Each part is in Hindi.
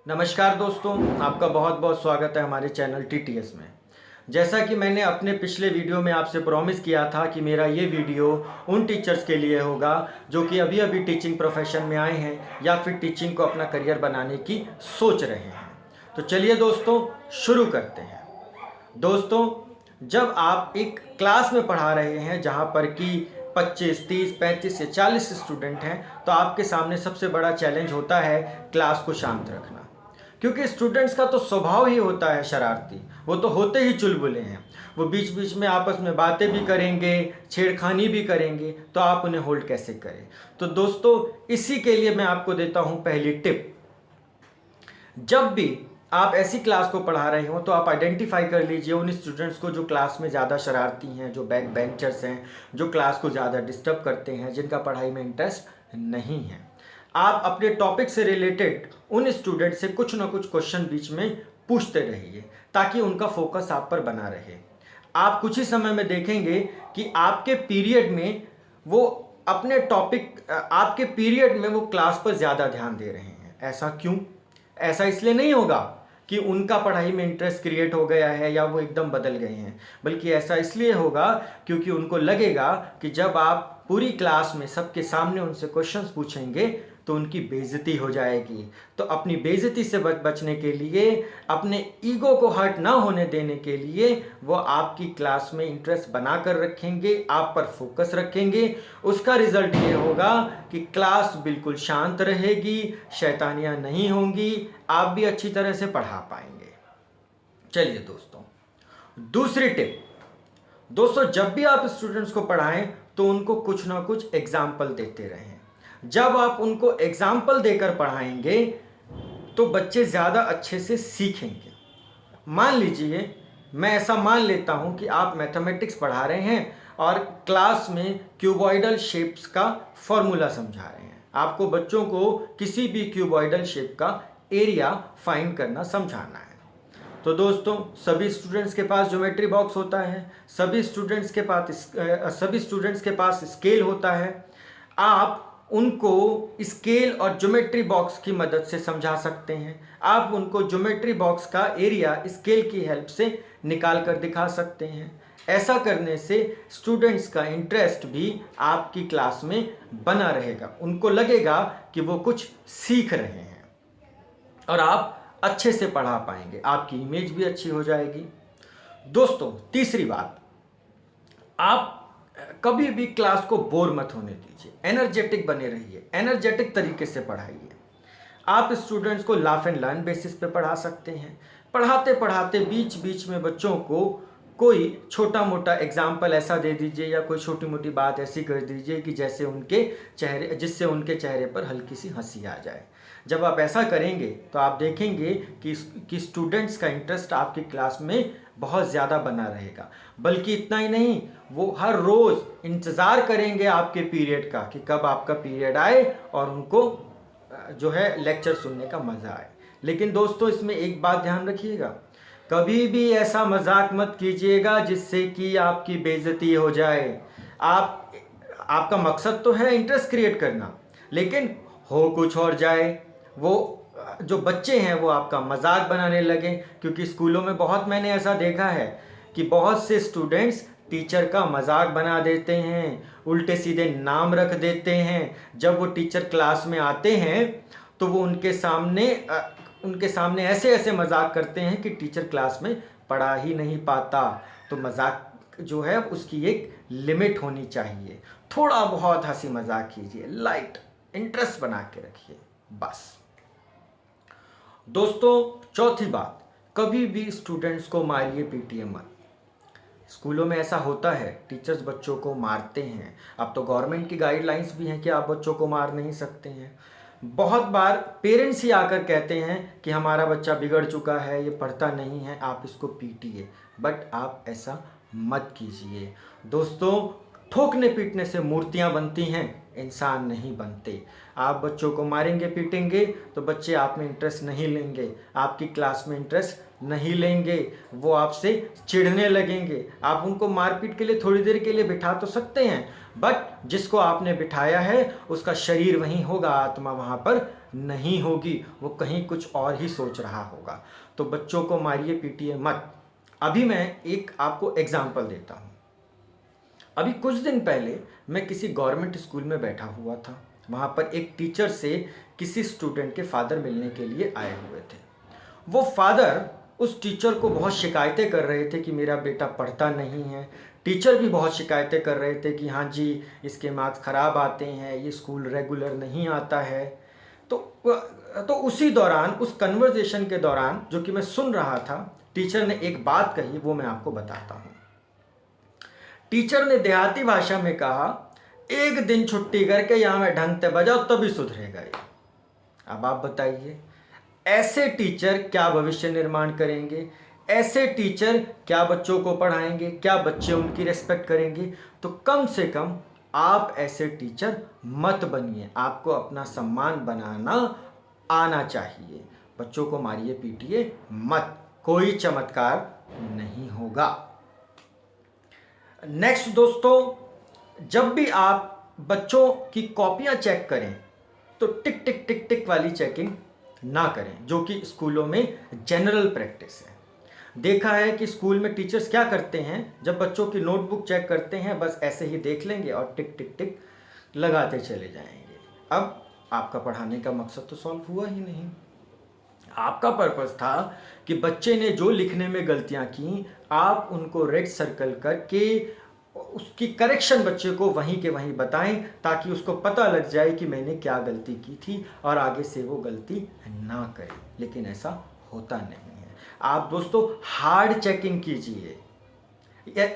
नमस्कार दोस्तों, आपका बहुत बहुत स्वागत है हमारे चैनल टीटीएस में। जैसा कि मैंने अपने पिछले वीडियो में आपसे प्रॉमिस किया था कि मेरा ये वीडियो उन टीचर्स के लिए होगा जो कि अभी अभी टीचिंग प्रोफेशन में आए हैं या फिर टीचिंग को अपना करियर बनाने की सोच रहे हैं। तो चलिए दोस्तों, शुरू करते हैं। दोस्तों, जब आप एक क्लास में पढ़ा रहे हैं जहाँ पर कि 25, 30, 35 से 40 स्टूडेंट हैं, तो आपके सामने सबसे बड़ा चैलेंज होता है क्लास को शांत रखना। क्योंकि स्टूडेंट्स का तो स्वभाव ही होता है शरारती, वो तो होते ही चुलबुले हैं। वो बीच बीच में आपस में बातें भी करेंगे, छेड़खानी भी करेंगे, तो आप उन्हें होल्ड कैसे करें। तो दोस्तों, इसी के लिए मैं आपको देता हूँ पहली टिप। जब भी आप ऐसी क्लास को पढ़ा रहे हो तो आप आइडेंटिफाई कर लीजिए उन स्टूडेंट्स को जो क्लास में ज़्यादा शरारती हैं, जो बैक बेंचर्स हैं, जो क्लास को ज़्यादा डिस्टर्ब करते हैं, जिनका पढ़ाई में इंटरेस्ट नहीं है। आप अपने टॉपिक से रिलेटेड उन स्टूडेंट से कुछ ना कुछ क्वेश्चन बीच में पूछते रहिए ताकि उनका फोकस आप पर बना रहे। आप कुछ ही समय में देखेंगे कि आपके पीरियड में वो अपने टॉपिक आपके पीरियड में वो क्लास पर ज़्यादा ध्यान दे रहे हैं। ऐसा क्यों? ऐसा इसलिए नहीं होगा कि उनका पढ़ाई में इंटरेस्ट क्रिएट हो गया है या वो एकदम बदल गए हैं, बल्कि ऐसा इसलिए होगा क्योंकि उनको लगेगा कि जब आप पूरी क्लास में सबके सामने उनसे क्वेश्चंस पूछेंगे तो उनकी बेइज्जती हो जाएगी। तो अपनी बेइज्जती से बचने के लिए, अपने ईगो को हर्ट ना होने देने के लिए वो आपकी क्लास में इंटरेस्ट बना कर रखेंगे, आप पर फोकस रखेंगे। उसका रिजल्ट ये होगा कि क्लास बिल्कुल शांत रहेगी, शैतानियाँ नहीं होंगी, आप भी अच्छी तरह से पढ़ा पाएंगे। चलिए दोस्तों, दूसरी टिप। दोस्तों, जब भी आप स्टूडेंट्स को पढ़ाएं तो उनको कुछ ना कुछ एग्जाम्पल देते रहें। जब आप उनको एग्जाम्पल देकर पढ़ाएंगे तो बच्चे ज़्यादा अच्छे से सीखेंगे। मान लीजिए, मैं ऐसा मान लेता हूं कि आप मैथमेटिक्स पढ़ा रहे हैं और क्लास में क्यूबॉइडल शेप्स का फॉर्मूला समझा रहे हैं। आपको बच्चों को किसी भी क्यूबॉइडल शेप का एरिया फाइंड करना समझाना है। तो दोस्तों, सभी स्टूडेंट्स के पास ज्योमेट्री बॉक्स होता है, सभी स्टूडेंट्स के पास स्केल होता है। आप उनको स्केल और ज्योमेट्री बॉक्स की मदद से समझा सकते हैं। आप उनको ज्योमेट्री बॉक्स का एरिया स्केल की हेल्प से निकाल कर दिखा सकते हैं। ऐसा करने से स्टूडेंट्स का इंटरेस्ट भी आपकी क्लास में बना रहेगा। उनको लगेगा कि वो कुछ सीख रहे हैं और आप अच्छे से पढ़ा पाएंगे, आपकी इमेज भी अच्छी हो जाएगी। दोस्तों, तीसरी बात, आप कभी भी क्लास को बोर मत होने दीजिए, एनर्जेटिक बने रहिए, एनर्जेटिक तरीके से पढ़ाइए। आप स्टूडेंट्स को लाफ एंड लर्न बेसिस पे पढ़ा सकते हैं। पढ़ाते पढ़ाते बीच बीच में बच्चों को कोई छोटा मोटा एग्जाम्पल ऐसा दे दीजिए या कोई छोटी मोटी बात ऐसी कर दीजिए कि जिससे उनके चेहरे पर हल्की सी हंसी आ जाए। जब आप ऐसा करेंगे तो आप देखेंगे कि स्टूडेंट्स का इंटरेस्ट आपकी क्लास में बहुत ज़्यादा बना रहेगा। बल्कि इतना ही नहीं, वो हर रोज़ इंतज़ार करेंगे आपके पीरियड का कि कब आपका पीरियड आए और उनको जो है लेक्चर सुनने का मज़ा आए। लेकिन दोस्तों, इसमें एक बात ध्यान रखिएगा, कभी भी ऐसा मजाक मत कीजिएगा जिससे कि आपकी बेइज्जती हो जाए। आपका मकसद तो है इंटरेस्ट क्रिएट करना, लेकिन हो कुछ और जाए, वो जो बच्चे हैं वो आपका मजाक बनाने लगे। क्योंकि स्कूलों में बहुत मैंने ऐसा देखा है कि बहुत से स्टूडेंट्स टीचर का मजाक बना देते हैं, उल्टे सीधे नाम रख देते हैं। जब वो टीचर क्लास में आते हैं तो वो उनके सामने ऐसे ऐसे मजाक करते हैं कि टीचर क्लास में पढ़ा ही नहीं पाता। तो मजाक जो है उसकी एक लिमिट होनी चाहिए। थोड़ा बहुत हंसी मजाक कीजिए, लाइट इंटरेस्ट बना के रखिए, बस। दोस्तों, चौथी बात, कभी भी स्टूडेंट्स को मारिए पीटिए मत। स्कूलों में ऐसा होता है, टीचर्स बच्चों को मारते हैं। अब तो गवर्नमेंट की गाइडलाइंस भी हैं कि आप बच्चों को मार नहीं सकते हैं। बहुत बार पेरेंट्स ही आकर कहते हैं कि हमारा बच्चा बिगड़ चुका है, ये पढ़ता नहीं है, आप इसको पीटिए। बट आप ऐसा मत कीजिए। दोस्तों, ठोकने पीटने से मूर्तियां बनती हैं, इंसान नहीं बनते। आप बच्चों को मारेंगे पीटेंगे तो बच्चे आप में इंटरेस्ट नहीं लेंगे, आपकी क्लास में इंटरेस्ट नहीं लेंगे, वो आपसे चिढ़ने लगेंगे। आप उनको मारपीट के लिए थोड़ी देर के लिए बिठा तो सकते हैं, बट जिसको आपने बिठाया है उसका शरीर वहीं होगा, आत्मा वहाँ पर नहीं होगी, वो कहीं कुछ और ही सोच रहा होगा। तो बच्चों को मारिए पीटिए मत। अभी मैं एक आपको एग्जाम्पल देता हूँ। अभी कुछ दिन पहले मैं किसी गवर्नमेंट स्कूल में बैठा हुआ था। वहाँ पर एक टीचर से किसी स्टूडेंट के फादर मिलने के लिए आए हुए थे। वो फादर उस टीचर को बहुत शिकायतें कर रहे थे कि मेरा बेटा पढ़ता नहीं है। टीचर भी बहुत शिकायतें कर रहे थे कि हाँ जी, इसके मार्क्स ख़राब आते हैं, ये स्कूल रेगुलर नहीं आता है। तो उसी दौरान, उस कन्वर्सेशन के दौरान जो कि मैं सुन रहा था, टीचर ने एक बात कही, वो मैं आपको बताता हूँ। टीचर ने देहाती भाषा में कहा, एक दिन छुट्टी करके यहाँ में ढंग से बजाओ तभी सुधरेगा ये। अब आप बताइए, ऐसे टीचर क्या भविष्य निर्माण करेंगे? ऐसे टीचर क्या बच्चों को पढ़ाएंगे? क्या बच्चे उनकी रेस्पेक्ट करेंगे? तो कम से कम आप ऐसे टीचर मत बनिए। आपको अपना सम्मान बनाना आना चाहिए। बच्चों को मारिए पीटिए मत, कोई चमत्कार नहीं होगा। नेक्स्ट दोस्तों, जब भी आप बच्चों की कॉपियां चेक करें तो टिक टिक टिक टिक वाली चेकिंग ना करें, जो कि स्कूलों में जनरल प्रैक्टिस है। देखा है कि स्कूल में टीचर्स क्या करते हैं, जब बच्चों की नोटबुक चेक करते हैं बस ऐसे ही देख लेंगे और टिक टिक टिक लगाते चले जाएंगे। अब आपका पढ़ाने का मकसद तो सॉल्व हुआ ही नहीं। आपका पर्पस था कि बच्चे ने जो लिखने में गलतियां की, आप उनको रेड सर्कल करके उसकी करेक्शन बच्चे को वहीं के वहीं बताएं, ताकि उसको पता लग जाए कि मैंने क्या गलती की थी और आगे से वो गलती ना करे। लेकिन ऐसा होता नहीं है। आप दोस्तों हार्ड चेकिंग कीजिए।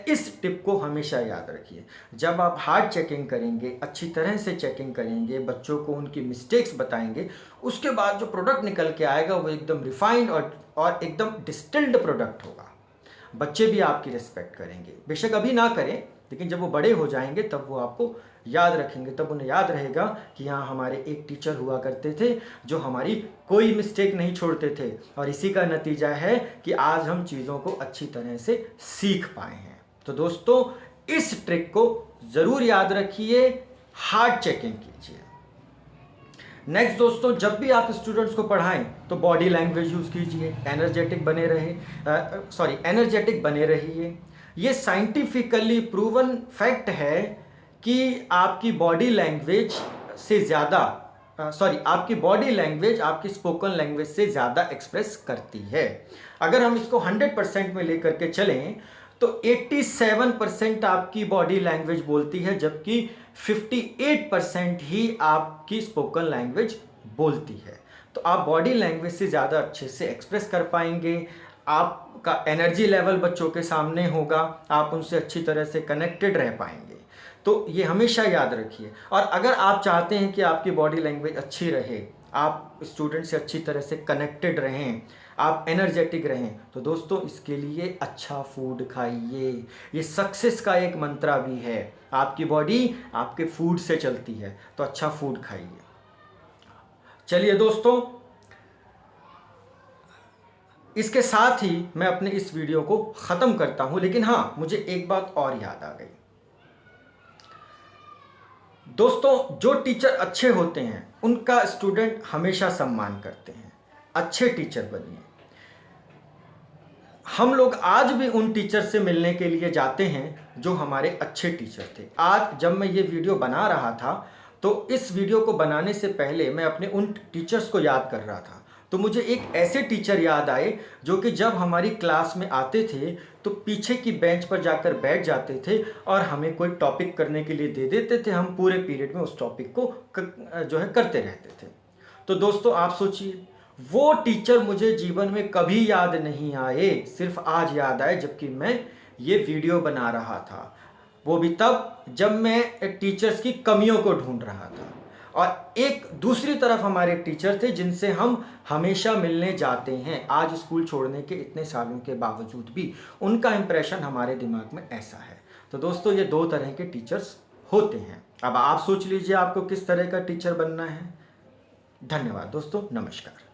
इस टिप को हमेशा याद रखिए। जब आप हार्ड चेकिंग करेंगे, अच्छी तरह से चेकिंग करेंगे, बच्चों को उनकी मिस्टेक्स बताएंगे, उसके बाद जो प्रोडक्ट निकल के आएगा वो एकदम रिफाइंड और एकदम डिस्टिल्ड प्रोडक्ट होगा। बच्चे भी आपकी रिस्पेक्ट करेंगे, बेशक अभी ना करें, लेकिन जब वो बड़े हो जाएंगे तब वो आपको याद रखेंगे। तब उन्हें याद रहेगा कि हाँ, हमारे एक टीचर हुआ करते थे जो हमारी कोई मिस्टेक नहीं छोड़ते थे, और इसी का नतीजा है कि आज हम चीज़ों को अच्छी तरह से सीख पाए हैं। तो दोस्तों, इस ट्रिक को ज़रूर याद रखिए, हार्ड चेकिंग कीजिए। नेक्स्ट दोस्तों, जब भी आप स्टूडेंट्स को पढ़ाएं तो बॉडी लैंग्वेज यूज़ कीजिए। एनर्जेटिक बने रहिए। ये साइंटिफिकली प्रूवन फैक्ट है कि आपकी बॉडी लैंग्वेज आपकी स्पोकन लैंग्वेज से ज़्यादा एक्सप्रेस करती है। अगर हम इसको 100% में लेकर के चलें तो 87% आपकी बॉडी लैंग्वेज बोलती है, जबकि 58% ही आपकी स्पोकन लैंग्वेज बोलती है। तो आप बॉडी लैंग्वेज से ज़्यादा अच्छे से एक्सप्रेस कर पाएंगे। आपका एनर्जी लेवल बच्चों के सामने होगा, आप उनसे अच्छी तरह से कनेक्टेड रह पाएंगे। तो ये हमेशा याद रखिए। और अगर आप चाहते हैं कि आपकी बॉडी लैंग्वेज अच्छी रहे, आप स्टूडेंट से अच्छी तरह से कनेक्टेड रहें, आप एनर्जेटिक रहें, तो दोस्तों इसके लिए अच्छा फूड खाइए। ये सक्सेस का एक मंत्रा भी है। आपकी बॉडी आपके फूड से चलती है, तो अच्छा फूड खाइए। चलिए दोस्तों, इसके साथ ही मैं अपने इस वीडियो को ख़त्म करता हूं, लेकिन हाँ, मुझे एक बात और याद आ गई। दोस्तों, जो टीचर अच्छे होते हैं उनका स्टूडेंट हमेशा सम्मान करते हैं। अच्छे टीचर बनिए। हम लोग आज भी उन टीचर से मिलने के लिए जाते हैं जो हमारे अच्छे टीचर थे। आज जब मैं ये वीडियो बना रहा था, तो इस वीडियो को बनाने से पहले मैं अपने उन टीचर्स को याद कर रहा था। तो मुझे एक ऐसे टीचर याद आए जो कि जब हमारी क्लास में आते थे तो पीछे की बेंच पर जाकर बैठ जाते थे और हमें कोई टॉपिक करने के लिए दे देते थे। हम पूरे पीरियड में उस टॉपिक को करते रहते थे। तो दोस्तों, आप सोचिए, वो टीचर मुझे जीवन में कभी याद नहीं आए, सिर्फ आज याद आए जबकि मैं ये वीडियो बना रहा था। वो भी तब जब मैं टीचर्स की कमियों को ढूंढ रहा था। और एक दूसरी तरफ हमारे टीचर थे जिनसे हम हमेशा मिलने जाते हैं। आज स्कूल छोड़ने के इतने सालों के बावजूद भी उनका इंप्रेशन हमारे दिमाग में ऐसा है। तो दोस्तों, ये दो तरह के टीचर्स होते हैं। अब आप सोच लीजिए आपको किस तरह का टीचर बनना है। धन्यवाद दोस्तों, नमस्कार।